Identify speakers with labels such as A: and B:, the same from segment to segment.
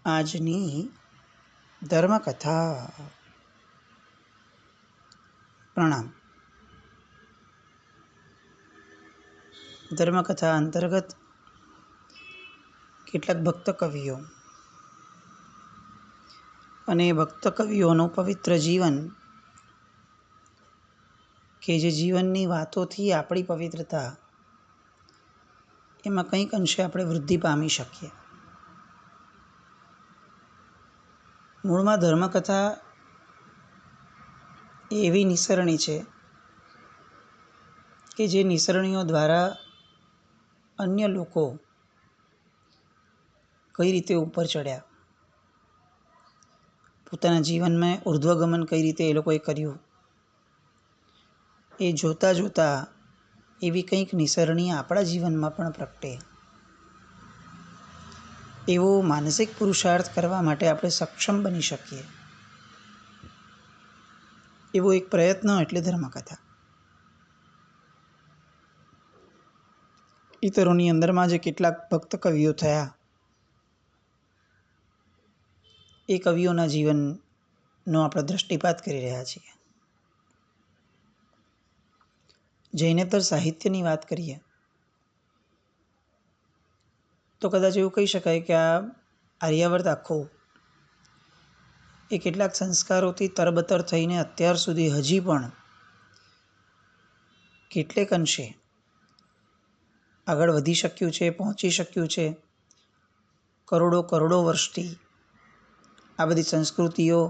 A: આજની ધર્મકથા. પ્રણામ. ધર્મકથા અંતર્ગત કેટલાક ભક્ત કવિઓ અને ભક્ત કવિઓનું પવિત્ર જીવન, કે જે જીવનની વાતોથી આપણી પવિત્રતા એમાં કંઈક અંશે આપણે વૃદ્ધિ પામી શકીએ. મૂળમાં ધર્મકથા એવી નિસરણી છે કે જે નિસરણીઓ દ્વારા અન્ય લોકો કઈ રીતે ઉપર ચડ્યા, પોતાના જીવનમાં ઉર્ધ્વગમન કઈ રીતે એ લોકોએ કર્યું, એ જોતાં જોતાં એવી કંઈક નિસરણી આપણા જીવનમાં પણ પ્રગટે, એવો માનસિક પુરુષાર્થ કરવા માટે આપણે સક્ષમ બની શકીએ, એવો એક પ્રયત્ન એટલે ધર્મકથા. ઇતરોની અંદરમાં જે કેટલાક ભક્ત કવિઓ થયા, એ કવિઓના જીવનનો આપણે દૃષ્ટિપાત કરી રહ્યા છીએ. જૈનેતર સાહિત્યની વાત કરીએ તો કદાચ એવું કહી શકાય કે આ આર્યાવર્ત આખો એ કેટલાક સંસ્કારોથી તરબતર થઈને અત્યાર સુધી હજી પણ કેટલેક અંશે આગળ વધી શક્યું છે, પહોંચી શક્યું છે. કરોડો વર્ષથી આ બધી સંસ્કૃતિઓ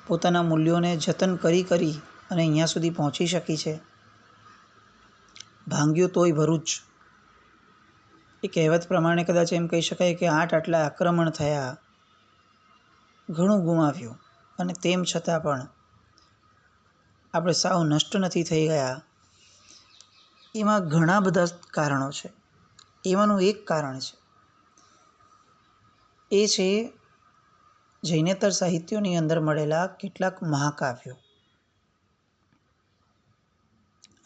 A: પોતાના મૂલ્યોને જતન કરી અને અહીંયા સુધી પહોંચી શકી છે. ભાંગ્યો તોય ભરૂચ, એ કહેવત પ્રમાણે કદાચ એમ કહી શકાય કે આટલા આક્રમણ થયા, ઘણું ગુમાવ્યું, અને તેમ છતાં પણ આપણે સાવ નષ્ટ નથી થઈ ગયા. એમાં ઘણા બધા કારણો છે. એમાંનું એક કારણ છે એ છે જૈનેતર સાહિત્યોની અંદર મળેલા કેટલાક મહાકાવ્યો.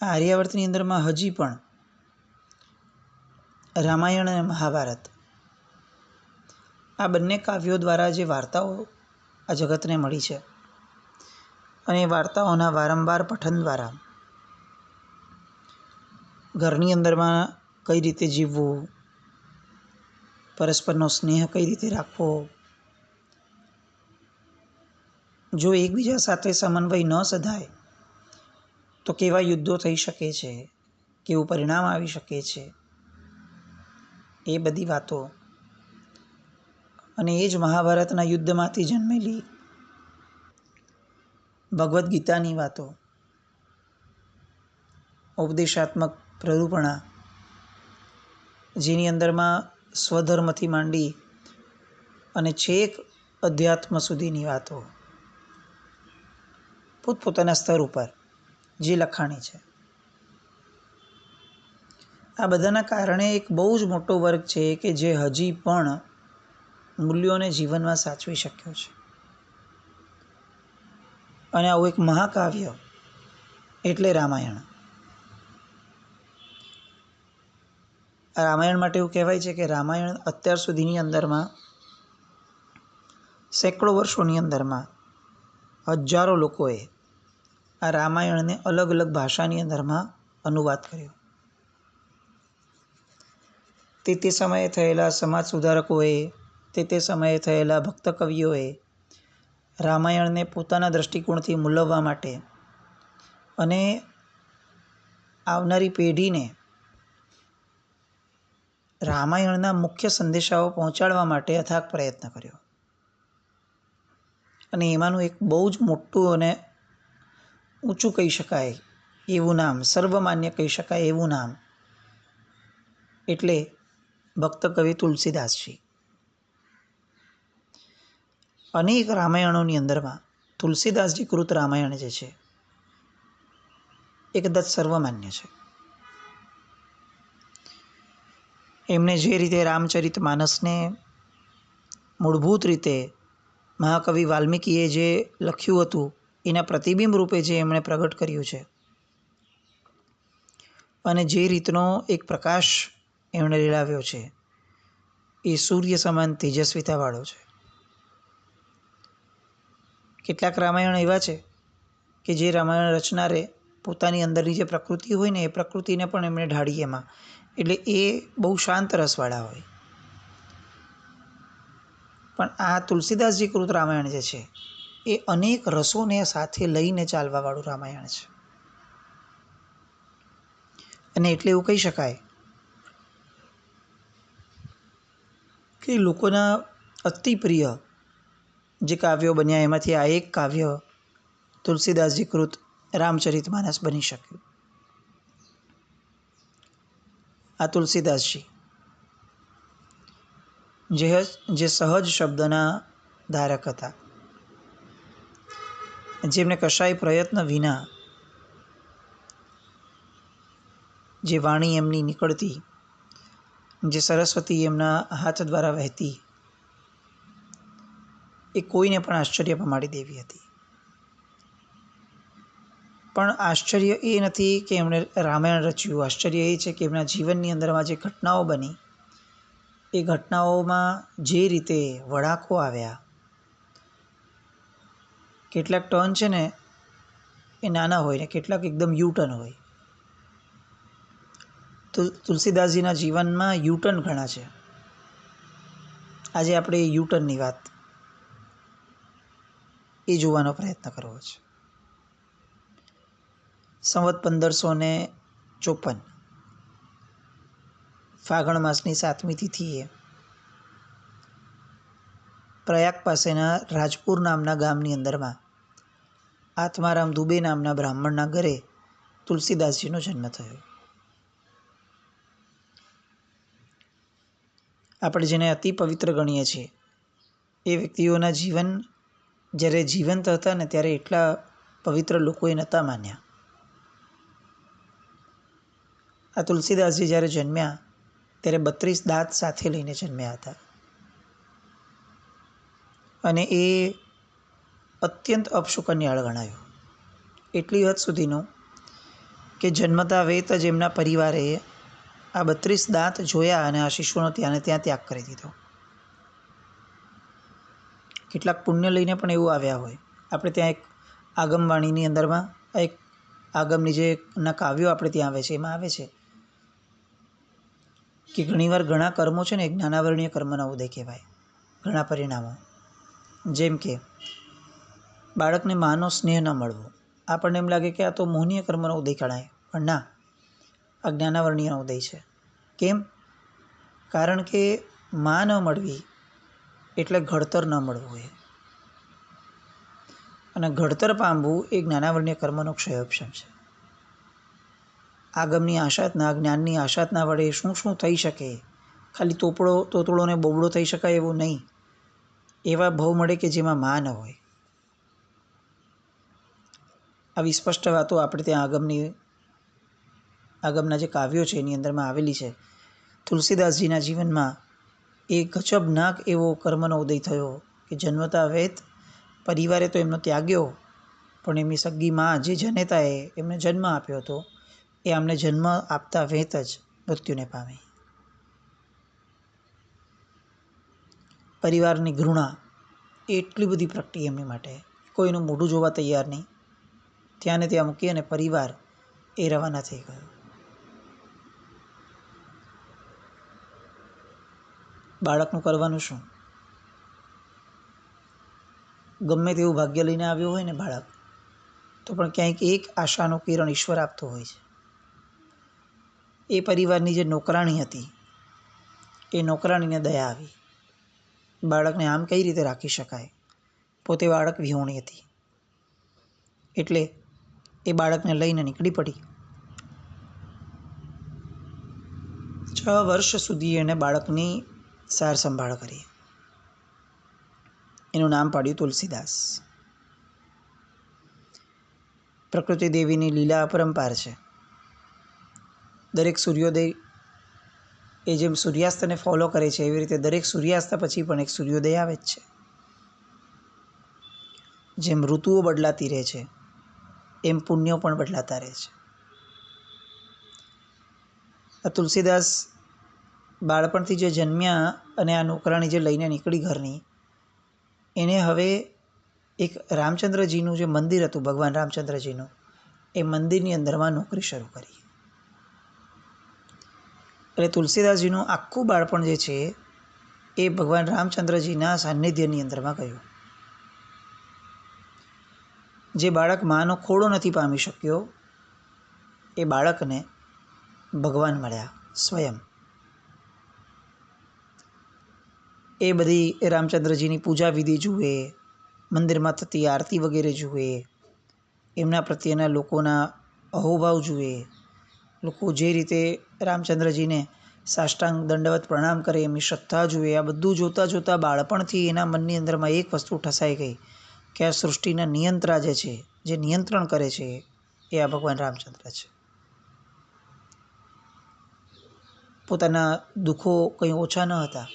A: આ આર્યાવર્તની અંદરમાં હજી પણ રામાયણ અને મહાભારત, આ બંને કાવ્યો દ્વારા જે વાર્તાઓ આ જગતને મળી છે, અને એ વાર્તાઓના વારંવાર પઠન દ્વારા ઘરની અંદરમાં કઈ રીતે જીવવું, પરસ્પરનો સ્નેહ કઈ રીતે રાખવો, જો એકબીજા સાથે સમન્વય ન સધાય તો કેવા યુદ્ધો થઈ શકે છે, કેવું પરિણામ આવી શકે છે, એ બધી વાતો અને એ જ મહાભારતના યુદ્ધમાંથી જન્મેલી ભગવદ્ ગીતાની વાતો, ઉપદેશાત્મક પ્રરૂપણા, જેની અંદરમાં સ્વધર્મથી માંડી અને છેક અધ્યાત્મ સુધીની વાતો પોતપોતાના સ્તર ઉપર જે લખાણી છે, આ બધાના કારણે એક બહુ જ મોટો વર્ગ છે કે જે હજી પણ મૂલ્યોને જીવનમાં સાચવી શક્યો છે. અને આવું એક મહાકાવ્ય એટલે રામાયણ. રામાયણ માટે એવું કહેવાય છે કે રામાયણ અત્યાર સુધીની અંદરમાં સેંકડો વર્ષોની અંદરમાં હજારો લોકોએ આ રામાયણને અલગ અલગ ભાષાની અંદરમાં અનુવાદ કર્યો. તે સમયે થયેલા સમાજ સુધારકોએ, તે સમયે થયેલા ભક્ત કવિઓએ રામાયણને પોતાના દૃષ્ટિકોણથી મૂલવવા માટે અને આવનારી પેઢીને રામાયણના મુખ્ય સંદેશાઓ પહોંચાડવા માટે અથાગ પ્રયત્ન કર્યો. અને એમાંનું એક બહુ જ મોટું અને ઊંચું કહી શકાય એવું નામ, સર્વમાન્ય કહી શકાય એવું નામ એટલે ભક્ત કવિ તુલસીદાસજી. અનેક રામાયણોની અંદરમાં તુલસીદાસજી કૃત રામાયણ જે છે એ કદાચ સર્વમાન્ય છે. એમને જે રીતે રામચરિત માનસને મૂળભૂત રીતે મહાકવિ વાલ્મીકીએ જે લખ્યું હતું એના પ્રતિબિંબ રૂપે જે એમણે પ્રગટ કર્યું છે, અને જે રીતનો એક પ્રકાશ એમણે રેલાવ્યો છે, એ સૂર્ય સમાન તેજસ્વીતાવાળો છે. કેટલાક રામાયણ એવા છે કે જે રામાયણ રચનારે પોતાની અંદરની જે પ્રકૃતિ હોય ને એ પ્રકૃતિને પણ એમણે ઢાળી એમાં, એટલે એ બહુ શાંત રસવાળા હોય. પણ આ તુલસીદાસજી કૃત રામાયણ જે છે એ અનેક રસોને સાથે લઈને ચાલવાવાળું રામાયણ છે. અને એટલે એવું કહી શકાય કે લોકોના અતિ પ્રિય જે કાવ્યો બન્યા એમાંથી આ એક કાવ્ય તુલસીદાસજી કૃત રામચરિતમાનસ બની શક્યું. આ તુલસીદાસજી જે સહજ શબ્દના ધારક હતા, જેમને કશાય પ્રયત્ન વિના જે વાણી એમની નીકળતી, જે સરસ્વતી એમના હાથ દ્વારા વહેતી, એ કોઈને પણ આશ્ચર્ય પમાડી દેવી હતી. પણ આશ્ચર્ય એ નથી કે એમણે રામાયણ રચ્યું, આશ્ચર્ય એ છે કે એમના જીવનની અંદરમાં જે ઘટનાઓ બની એ ઘટનાઓમાં જે રીતે વળાંકો આવ્યા, કેટલાક ટર્ન છે ને એ નાના હોય ને કેટલાક એકદમ યુટર્ન હોય. તો તુલસીદાસજીના જીવનમાં યુટર્ન ઘણા છે. આજે આપણે એ યુટર્નની વાત એ જોવાનો પ્રયત્ન કરવો છે. સંવત 1554 ફાગણ માસની 7મી તિથિએ પ્રયાગ પાસેના રાજપુર નામના ગામની અંદરમાં આત્મારામ દુબે નામના બ્રાહ્મણના ઘરે તુલસીદાસજીનો જન્મ થયો. આપણે જેને અતિ પવિત્ર ગણીએ છીએ એ વ્યક્તિઓના જીવન જ્યારે જીવંત હતા ને ત્યારે એટલા પવિત્ર લોકોએ નહોતા માન્યા. આ તુલસીદાસજી જ્યારે જન્મ્યા ત્યારે 32 દાંત સાથે લઈને જન્મ્યા હતા. અને એ અત્યંત અપશુકન્યાળ ગણાયો. એટલી હદ સુધીનું કે જન્મતા વેત જ એમના પરિવારે આ 32 દાંત જોયા અને આ શિશુનો ત્યાં ત્યાગ કરી દીધો. કેટલાક પુણ્ય લઈને પણ એવું આવ્યા હોય. આપણે ત્યાં એક આગમવાણીની અંદરમાં એક આગમની જે ના કાવ્યો આપણે ત્યાં આવે છે એમાં આવે છે કે ઘણીવાર ઘણા કર્મો છે ને એક જ્ઞાનાવરણીય કર્મના ઉદય કહેવાય. ઘણા પરિણામો, જેમ કે બાળકને માનો સ્નેહ ન મળવો, આપણને એમ લાગે કે આ તો મોહનીય કર્મનો ઉદય ગણાય, પણ ના, આ જ્ઞાનાવરણીય ઉદય છે. કેમ? કારણ કે માં ન મળવી એટલે ઘડતર ન મળવું એ, અને ઘડતર પામવું એ જ્ઞાનાવરણીય કર્મનો ક્ષયોપશમ છે. આગમની આશાતના, જ્ઞાનની આશાતના વડે શું શું થઈ શકે, ખાલી તોતળો ને બોબડો થઈ શકાય એવું નહીં. એવા ભવ મળે કે જેમાં માં ન હોય. આવી સ્પષ્ટ વાતો આપણે ત્યાં આગમના જે કાવ્યો છે એની અંદરમાં આવેલી છે. તુલસીદાસજીના જીવનમાં એક ગજબનાક એવો કર્મનો ઉદય થયો કે જન્મતા વેત પરિવારે તો એમનો ત્યાગ્યો, પણ એમની સગી માં જે જનેતાએ એમને જન્મ આપ્યો હતો એ આમને જન્મ આપતા વેત જ મૃત્યુને પામી. પરિવારની ઘૃણા એટલી બધી પ્રગટી એમની માટે, કોઈનું મોઢું જોવા તૈયાર નહીં. ત્યાં ને ત્યાં મૂકી અને પરિવાર એ રવાના થઈ ગયો. બાળકનું કરવાનું શું? ગમે તેવું ભાગ્ય લઈને આવ્યું હોય ને બાળક, તો પણ ક્યાંક એક આશાનો કિરણ ઈશ્વર આપતો હોય છે. એ પરિવારની જે નોકરાણી હતી એ નોકરાણીને દયા આવી. બાળકને આમ કઈ રીતે રાખી શકાય? પોતે બાળક વિહોણી હતી એટલે એ બાળકને લઈને નીકળી પડી. 6 વર્ષ સુધી એણે બાળકની સાર સંભાળ કરી. એનું નામ પાડ્યું તુલસીદાસ. પ્રકૃતિ દેવીની લીલા અપરંપાર છે. દરેક સૂર્યોદય એ જેમ સૂર્યાસ્તને ફોલો કરે છે એવી રીતે દરેક સૂર્યાસ્ત પછી પણ એક સૂર્યોદય આવે જ છે. જેમ ઋતુઓ બદલાતી રહે છે એમ પુણ્યો પણ બદલાતા રહે છે. આ તુલસીદાસ બાળપણથી જે જન્મ્યા અને આ નોકરાણી જે લઈને નીકળી ઘરની, એને હવે એક રામચંદ્રજીનું જે મંદિર હતું, ભગવાન રામચંદ્રજીનું, એ મંદિરની અંદરમાં નોકરી શરૂ કરી. એટલે તુલસીદાસજીનું આખું બાળપણ જે છે એ ભગવાન રામચંદ્રજીના સાનિધ્યની અંદરમાં ગયું. જે બાળક માનો ખોળો નથી પામી શક્યો, એ બાળકને ભગવાન મળ્યા સ્વયં. એ બધી રામચંદ્રજીની પૂજા વિધિ જુએ, મંદિરમાં થતી આરતી વગેરે જુએ, એમના પ્રત્યેના લોકોના અહોભાવ જુએ, લોકો જે રીતે રામચંદ્રજીને સાષ્ટાંગ દંડવત પ્રણામ કરે એમની શ્રદ્ધા જુએ. આ બધું જોતાં જોતાં બાળપણથી એના મનની અંદરમાં એક વસ્તુ ઠસાઈ ગઈ કે આ સૃષ્ટિના નિયંત્રા જે છે, જે નિયંત્રણ કરે છે, એ આ ભગવાન રામચંદ્ર છે. પોતાના દુઃખો કંઈ ઓછા ન હતા.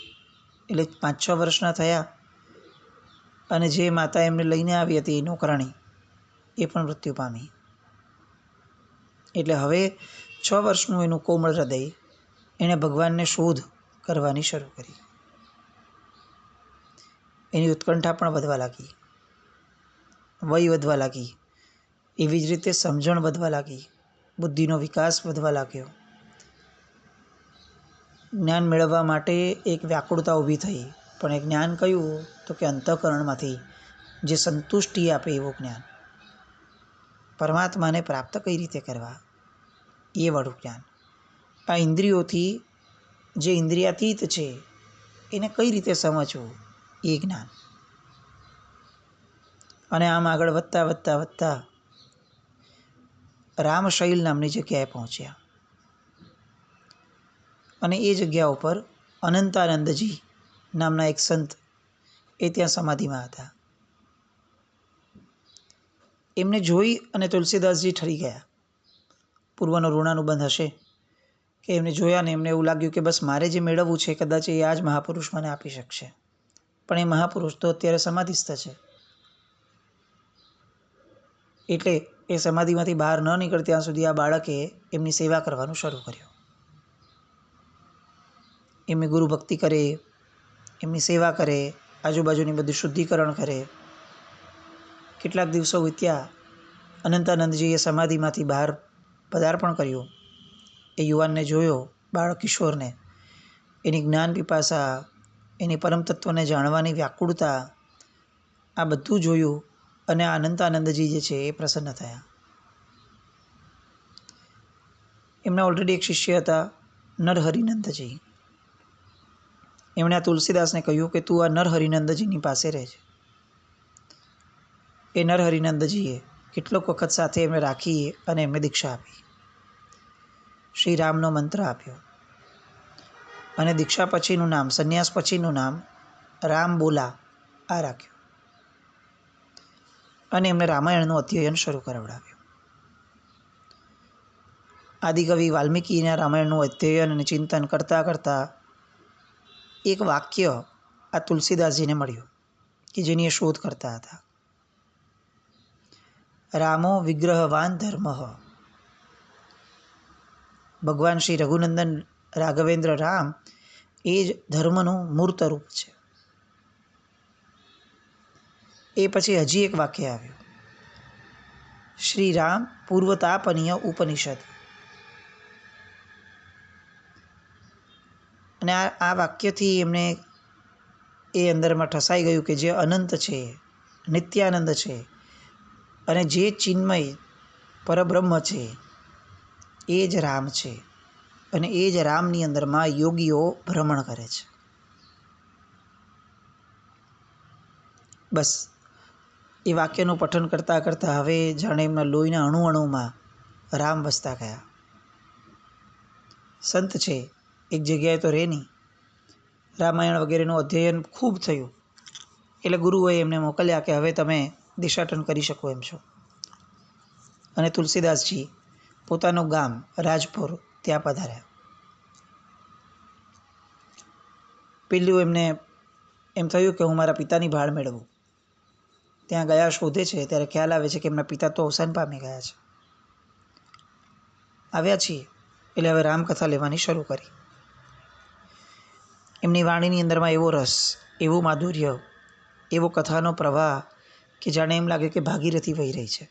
A: એટલે 5-6 વર્ષના થયા અને જે માતા એમને લઈને આવી હતી, એ નોકરાણી, એ પણ મૃત્યુ પામી. એટલે હવે 6 વર્ષનું એનું કોમળ હૃદય એણે ભગવાનને શોધ કરવાની શરૂ કરી. એની ઉત્કંઠા પણ વધવા લાગી, વય વધવા લાગી, એવી જ રીતે સમજણ વધવા લાગી, બુદ્ધિનો વિકાસ વધવા લાગ્યો. જ્ઞાન મેળવવા માટે એક વ્યાકુળતા ઊભી થઈ. પણ એ જ્ઞાન કયું? તો કે અંતઃકરણમાંથી જે સંતુષ્ટિ આપે એવું જ્ઞાન, પરમાત્માને પ્રાપ્ત કઈ રીતે કરવા એ વાળું જ્ઞાન. આ ઇન્દ્રિયોથી જે ઇન્દ્રિયાતીત છે એને કઈ રીતે સમજવું એ જ્ઞાન. અને આમ આગળ વધતા વધતા વધતા રામશૈલ નામની જગ્યાએ પહોંચ્યા. અને એ જગ્યા ઉપર અનંતાનંદજી નામના એક સંત એ ત્યાં સમાધિમાં હતા. એમને જોઈ અને તુલસીદાસજી ઠરી ગયા. પૂર્વનો ઋણાનુબંધ હશે કે એમને જોયા ને એમને એવું લાગ્યું કે બસ મારે જે મેળવવું છે કદાચ એ આ જ મહાપુરુષ મને આપી શકશે. પણ એ મહાપુરુષ તો અત્યારે સમાધિસ્થ છે. એટલે એ સમાધિમાંથી બહાર ન નીકળે ત્યાં સુધી આ બાળકે એમની સેવા કરવાનું શરૂ કર્યું. એમની ગુરુ ભક્તિ કરે, એમની સેવા કરે, આજુબાજુની બધું શુદ્ધિકરણ કરે. કેટલાક દિવસો વીત્યા. અનંતાનંદજીએ સમાધિમાંથી બહાર પદાર્પણ કર્યું. એ યુવાનને જોયો, બાળ કિશોરને, એની જ્ઞાન પીપાસા, એની પરમ તત્વને જાણવાની વ્યાકુળતા, આ બધું જોયું અને આ અનંતાનંદજી જે છે એ પ્રસન્ન થયા. એમના ઓલરેડી એક શિષ્ય હતા નરહરિનંદજી. એમણે આ તુલસીદાસને કહ્યું કે તું આ નરહરિનંદજીની પાસે રહેજે. એ નરહરિનંદજીએ કેટલોક વખત સાથે એમને રાખી અને એમને દીક્ષા આપી. શ્રી રામનો મંત્ર આપ્યો અને દીક્ષા પછીનું નામ, સંન્યાસ પછીનું નામ રામ બોલા આ રાખ્યું. અને એમને રામાયણનું અધ્યયન શરૂ કરાવડાવ્યું. આદિકવિ વાલ્મીકીના રામાયણનું અધ્યયન અને ચિંતન કરતાં કરતાં એક વાક્ય આ તુલસીદાસજીને મળ્યું કે જેની એ શોધ કરતા હતા. રામો વિગ્રહવાન ધર્મ. ભગવાન શ્રી રઘુનંદન રાઘવેન્દ્ર રામ એ જ ધર્મનું મૂર્ત રૂપ છે. એ પછી હજી એક વાક્ય આવ્યું, શ્રી રામ પૂર્વતાપનીય ઉપનિષદ. અને આ વાક્યથી એમને એ અંદરમાં ઠસાઈ ગયું કે જે અનંત છે, નિત્યાનંદ છે અને જે ચિન્મય પરબ્રહ્મ છે એ જ રામ છે. અને એ જ રામની અંદરમાં યોગીઓ ભ્રમણ કરે છે. બસ એ વાક્યનું પઠન કરતાં કરતાં હવે જાણે એમના લોહીના અણુ અણુમાં રામ વસતા ગયા. સંત છે, એક જગ્યાએ તો રહે નહીં. રામાયણ વગેરેનું અધ્યયન ખૂબ થયું. એટલે ગુરુએ એમને મોકલ્યા કે હવે તમે દિશાટન કરી શકો એમ છો. અને તુલસીદાસજી પોતાનું ગામ રાજપુર ત્યાં પધાર્યા. પેલું એમને એમ થયું કે હું મારા પિતાની ભાળ મેળવું. ત્યાં ગયા, શોધે છે ત્યારે ખ્યાલ આવે છે કે એમના પિતા તો અવસાન પામી ગયા છે. આવ્યા છીએ એટલે હવે રામકથા લેવાની શરૂ કરી. એમની વાણીની અંદરમાં એવો રસ, એવું માધુર્ય, એવો કથાનો પ્રવાહ કે જાણે એમ લાગે કે ભાગીરથી વહી રહી છે.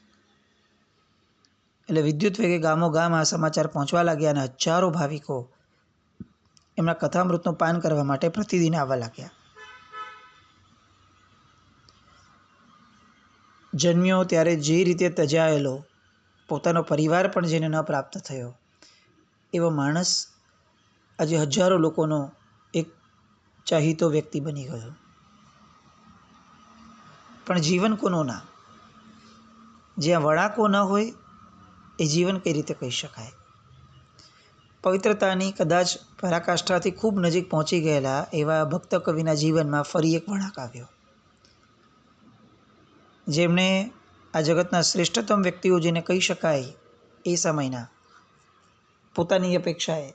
A: એટલે વિદ્યુત વેગે ગામો ગામ આ સમાચાર પહોંચવા લાગ્યા અને હજારો ભાવિકો એમના કથામૃતનું પાન કરવા માટે પ્રતિદિન આવવા લાગ્યા. જન્મ્યો ત્યારે જે રીતે તજાયેલો, પોતાનો પરિવાર પણ જેને ન પ્રાપ્ત થયો, એવો માણસ આજે હજારો લોકોનો એક ચાહીતો વ્યક્તિ બની ગયો. પણ જીવન કોનું ના? જ્યાં વળાકો ન હોય એ જીવન કઈ રીતે કહી શકાય? પવિત્રતાની કદાચ પરાકાષ્ઠાથી ખૂબ નજીક પહોંચી ગયેલા એવા ભક્ત કવિના જીવનમાં ફરી એક વળાક આવ્યો. જેમણે આ જગતના શ્રેષ્ઠતમ વ્યક્તિઓ જેને કહી શકાય એ સમયના, પોતાની અપેક્ષાએ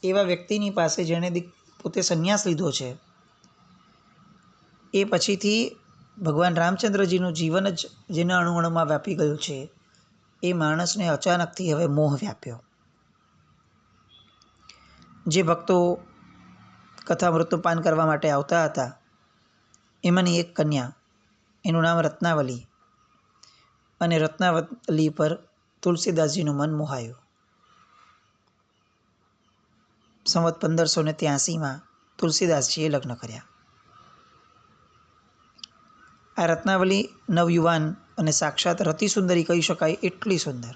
A: એવા વ્યક્તિની પાસે જેણે પોતે સંન્યાસ લીધો છે, એ પછીથી ભગવાન રામચંદ્રજીનું જીવન જ જેના અણુઅણુમાં વ્યાપી ગયું છે, એ માણસને અચાનકથી હવે મોહ વ્યાપ્યો. જે ભક્તો કથામૃતનું પાન કરવા માટે આવતા હતા, એમાંની એક કન્યા, એનું નામ રત્નાવલી, અને રત્નાવલી પર તુલસીદાસજીનું મન મોહાયું. સંવત 1583માં તુલસીદાસજીએ લગ્ન કર્યા. આ રત્નાવલી નવયુવાન અને સાક્ષાત રતિસુંદરી કહી શકાય એટલી સુંદર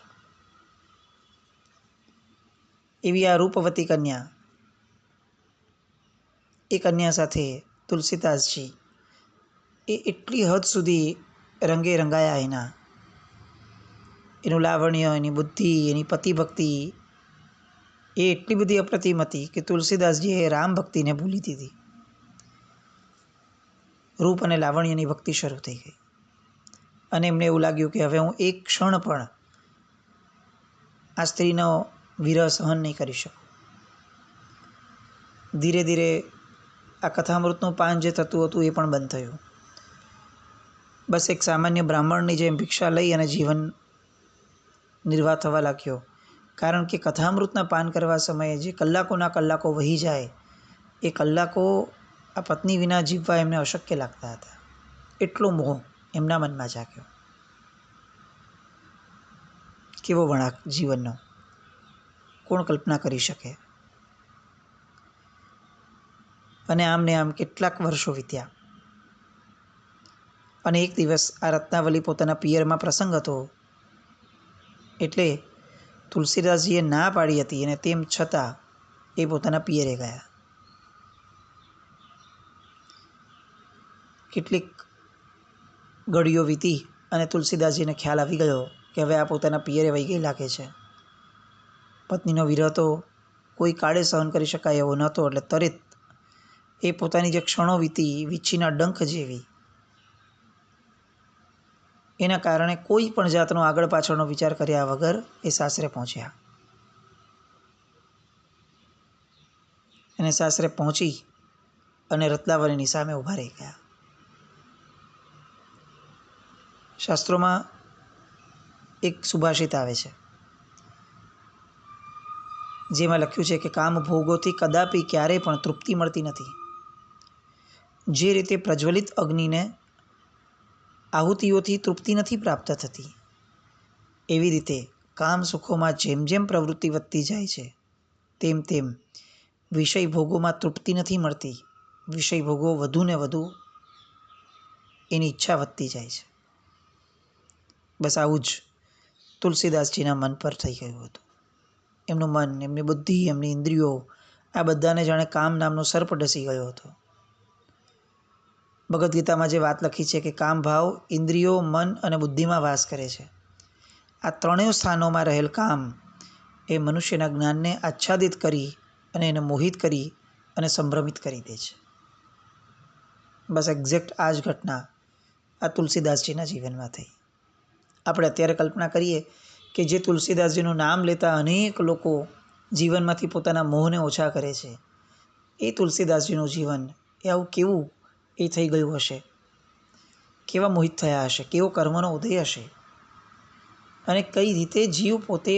A: એવી આ રૂપવતી કન્યા, એ કન્યા સાથે તુલસીદાસજી એ એટલી હદ સુધી રંગે રંગાયા. એનું લાવણ્ય, એની બુદ્ધિ, એની પતિભક્તિ એ એટલી બધી અપ્રતિમ હતી કે તુલસીદાસજીએ રામ ભક્તિને ભૂલી દીધી. રૂપ અને લાવણ્યની ભક્તિ શરૂ થઈ ગઈ અને એમને એવું લાગ્યું કે હવે હું એક ક્ષણ પણ આ સ્ત્રીનો વિરહ સહન નહીં કરી શકું. ધીરે ધીરે આ કથામૃતનું પાન જે થતું હતું એ પણ બંધ થયું. બસ એક સામાન્ય બ્રાહ્મણની જેમ ભિક્ષા લઈ અને જીવન નિર્વાહ થવા લાગ્યો. કારણ કે કથામૃતના પાન કરવા સમયે જે કલાકોના કલાકો વહી જાય, એ કલાકો આ પત્ની વિના જીવવા એમને અશક્ય લાગતા હતા. એટલો મોહ એમના મનમાં જાગ્યો. કેવો વળાંક જીવનનો, કોણ કલ્પના કરી શકે? અને આમને આમ કેટલાક વર્ષો વીત્યા અને એક દિવસ આ રત્નાવલી પોતાના પિયરમાં પ્રસંગ હતો એટલે તુલસીદાસજીએ ના પાડી હતી અને તેમ છતાં એ પોતાના પિયરે ગયા. કેટલીક ઘડીઓ વીતી અને તુલસીદાસજીને ખ્યાલ આવી ગયો કે હવે આ પોતાના પિયરે વહી ગઈ લાગે છે. પત્નીનો વિરહ તો કોઈ કાળે સહન કરી શકાય એવો નહોતો. એટલે તરત એ પોતાની જે ક્ષણો વીતી વીંછીના ડંખ જેવી, એના કારણે કોઈ પણ જાતનો આગળ પાછળનો વિચાર કર્યા વગર એ સાસરે પહોંચ્યા. અને સાસરે પહોંચી અને રત્નાવલીની સામે ઊભા રહી ગયા. શાસ્ત્રોમાં એક સુભાષિત આવે છે જેમાં લખ્યું છે કે કામ ભોગોથી કદાપી ક્યારેય પણ તૃપ્તિ મળતી નથી. જે રીતે પ્રજ્વલિત અગ્નિને આહુતિઓથી તૃપ્તિ નથી પ્રાપ્ત થતી, એવી રીતે કામ સુખોમાં જેમ જેમ પ્રવૃત્તિ વધતી જાય છે તેમ તેમ વિષય ભોગોમાં તૃપ્તિ નથી મળતી. વિષય ભોગો વધુ ને વધુ એની ઈચ્છા વધતી જાય છે. બસ આવું જ તુલસીદાસજીના મન પર થઈ ગયું હતું. એમનું મન, એમની બુદ્ધિ, એમની ઇન્દ્રિયો, આ બધાને જાણે કામ નામનો સર્પ ડસી ગયો હતો. ભગવદ્ ગીતામાં જે વાત લખી છે કે કામ ભાવ ઇન્દ્રિયો, મન અને બુદ્ધિમાં વાસ કરે છે. આ ત્રણેય સ્થાનોમાં રહેલ કામ એ મનુષ્યના જ્ઞાનને આચ્છાદિત કરી અને એને મોહિત કરી અને સંભ્રમિત કરી દે છે. બસ એક્ઝેક્ટ આ જ ઘટના આ તુલસીદાસજીના જીવનમાં થઈ. આપણે અત્યારે કલ્પના કરીએ કે જે તુલસીદાસજીનું નામ લેતા અનેક લોકો જીવનમાંથી પોતાના મોહને ઓછા કરે છે, એ તુલસીદાસજીનું જીવન એ આવું કેવું એ થઈ ગયું હશે, કેવા મોહિત થયા હશે, કેવો કર્મનો ઉદય હશે, અને કઈ રીતે જીવ પોતે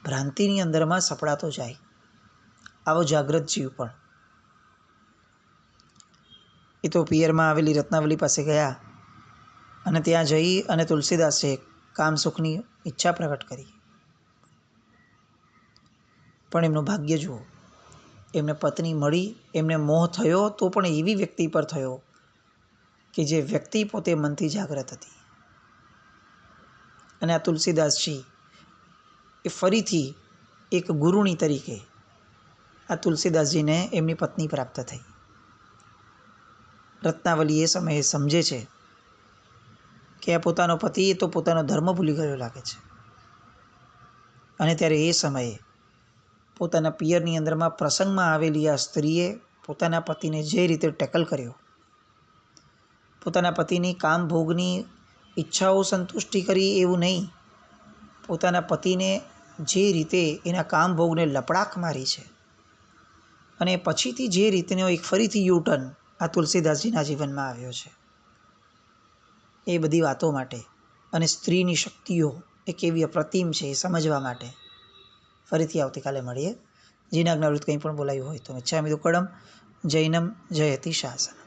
A: ભ્રાંતિની અંદરમાં સપડાતો જાય. આવો જાગ્રત જીવ પણ એ તો પિયરમાં આવેલી રત્નાવલી પાસે ગયા અને ત્યાં જઈ અને તુલસીદાસે કામ સુખની ઈચ્છા પ્રગટ કરી. પણ એમનું ભાગ્ય જુઓ, એમને પત્ની મળી, એમને મોહ થયો તો પણ એવી વ્યક્તિ પર થયો કે જે વ્યક્તિ પોતે મનથી જાગ્રત હતી. અને આ તુલસીદાસજી એ ફરીથી એક ગુરુણી તરીકે આ તુલસીદાસજીને એમની પત્ની પ્રાપ્ત થઈ. રત્નાવલી એ સમયે સમજે છે કે આ પોતાનો પતિ એ તો પોતાનો ધર્મ ભૂલી ગયો લાગે છે. અને ત્યારે એ સમયે પોતાના પિયરની અંદરમાં પ્રસંગમાં આવેલી આ સ્ત્રીએ પોતાના પતિને જે રીતે ટેકલ કર્યો, પોતાના પતિની કામ ભોગની ઈચ્છાઓ સંતુષ્ટિ કરી એવું નહીં, પોતાના પતિને જે રીતે એના કામ ભોગને લપડાક મારી છે અને પછીથી જે રીતનો એક ફરીથી યુટર્ન આ તુલસીદાસજીના જીવનમાં આવ્યો છે, એ બધી વાતો માટે અને સ્ત્રીની શક્તિઓ એ કેવી અપ્રતિમ છે એ સમજવા માટે ફરીથી આવતીકાલે મળીએ. જીનાજ્ઞાવૃત્ત કંઈ પણ બોલાયું હોય તો મિચ્છામિ દુક્કડમ. જૈનમ જયતિ શાસનમ.